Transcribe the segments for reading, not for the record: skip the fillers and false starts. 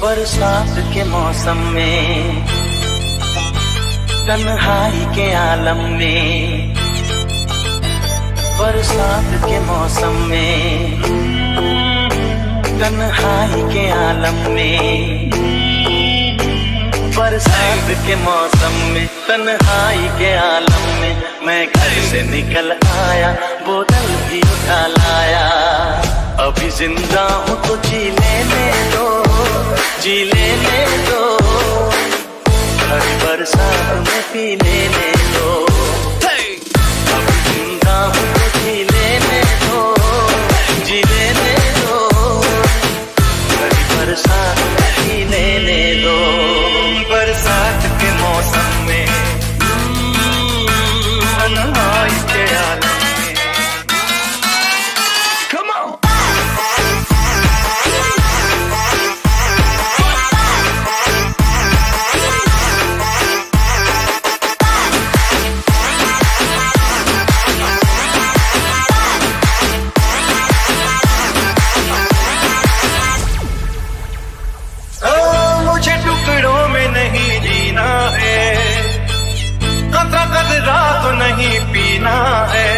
बरसात के मौसम में, तन्हाई के आलम में, बरसात के मौसम में, तन्हाई के आलम में, बरसात के मौसम में, तन्हाई के आलम में, मैं घर से निकल आया, बोतल भी उठा लाया। अभी जिंदा हूँ तो जी लेने दो, जी लेने दो, हरी बरसात में पी लेने दो। अभी जिंदा हूँ तो जी लेने दो, जी लेने दो, हरी बरसात में पी लेने दो। बरसात के मौसम में, तन्हाई के आलम में, come on। मुझे टुकड़ों में नहीं जीना है, कतरा कतरा तो नहीं पीना है।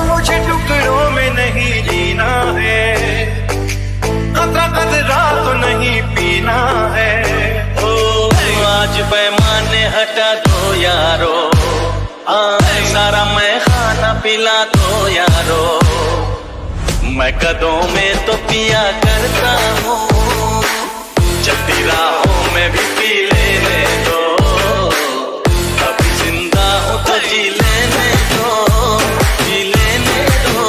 मुझे टुकड़ों में नहीं जीना है, कतरा कतरा तो नहीं पीना है। आज पैमाने हटा दो यारो, सारा मैं खाना पिला दो यारो। मैं कदों में तो पिया करता हूँ, चलती राहों में भी पी लेने दो। अभी जिंदा हूँ तो जी लेने दो, जी लेने दो,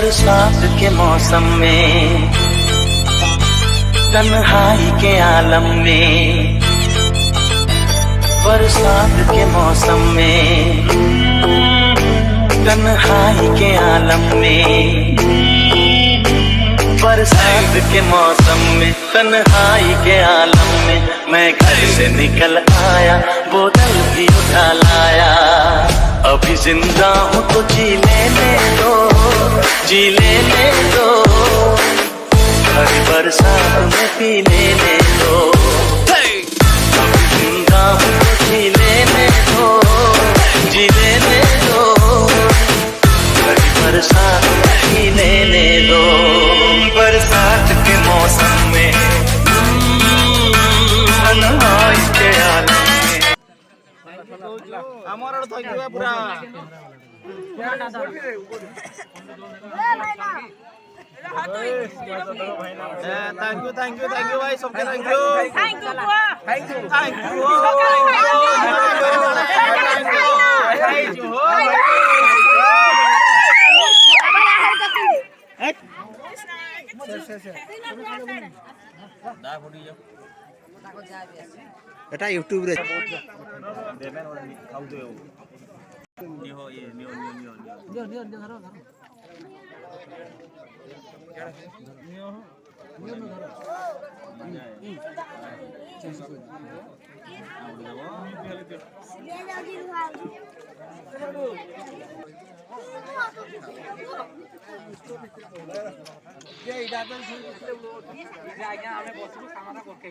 बरसात के मौसम में, तन्हाई के आलम में, बरसात के मौसम में, तन्हाई के आलम में, बरसात के मौसम में, तन्हाई के आलम में, मैं घर से निकल आया, बोतल भी उठा लाया। अभी जिंदा हूँ तो जी लेने दो, जी लेने दो, हर बरसात में पी लेने दो। अभी जिंदा हूँ तो जी लेने दो, जी लेने दो, हर बरसात में पी लेने दो। बरसात के मौसम में, तन्हाई के आलम में। আমার আর থাকবে পুরা थैंक यू भाई सबके थैंक यू এটা ইউটিউব রে দেবেন ওরা খাও দেও নিও ये নিও ধরো নিও ये इधर तो आज्ञा हमें बसबो सामना करके